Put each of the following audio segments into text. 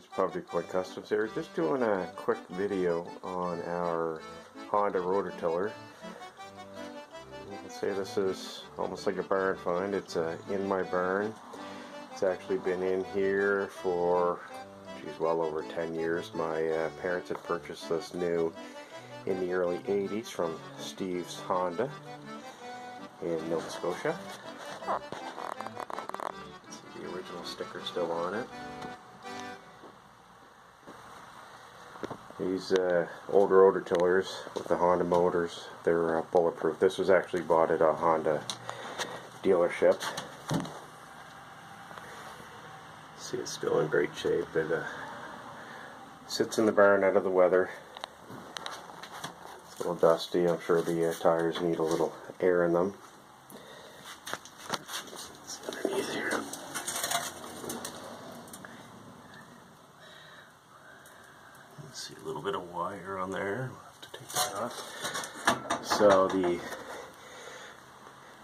guys, Public Point Customs here. Just doing a quick video on our Honda Rototiller. Let's say this is almost like a barn find. It's in my barn. It's actually been in here for, well over 10 years. My parents had purchased this new in the early 80s from Steve's Honda in Nova Scotia. See the original sticker still on it. These old rototillers with the Honda motors, they're bulletproof. This was actually bought at a Honda dealership. See, it's still in great shape. It sits in the barn out of the weather. It's a little dusty. I'm sure the tires need a little air in them. It's underneath here. See a little bit of wire on there. We'll have to take that off. So the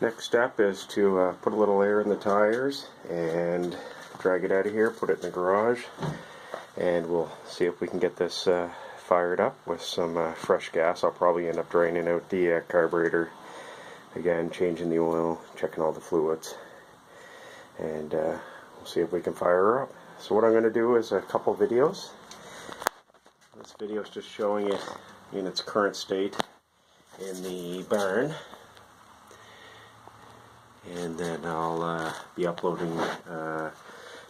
next step is to put a little air in the tires and drag it out of here, put it in the garage, and we'll see if we can get this fired up with some fresh gas. I'll probably end up draining out the carburetor again, changing the oil, checking all the fluids, and we'll see if we can fire her up. So what I'm going to do is a couple videos. This video is just showing it in its current state in the barn, and then I'll be uploading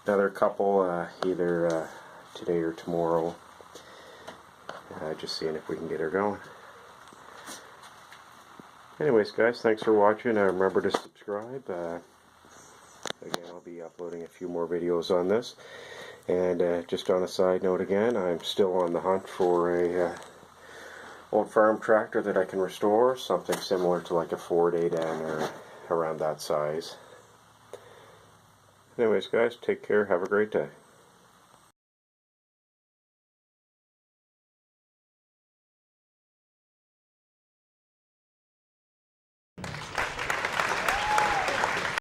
another couple either today or tomorrow, just seeing if we can get her going. Anyways guys, thanks for watching. Remember to subscribe. Again, I'll be uploading a few more videos on this. And just on a side note again, I'm still on the hunt for a old farm tractor that I can restore, something similar to like a Ford 8N or around that size. Anyways guys, take care, have a great day.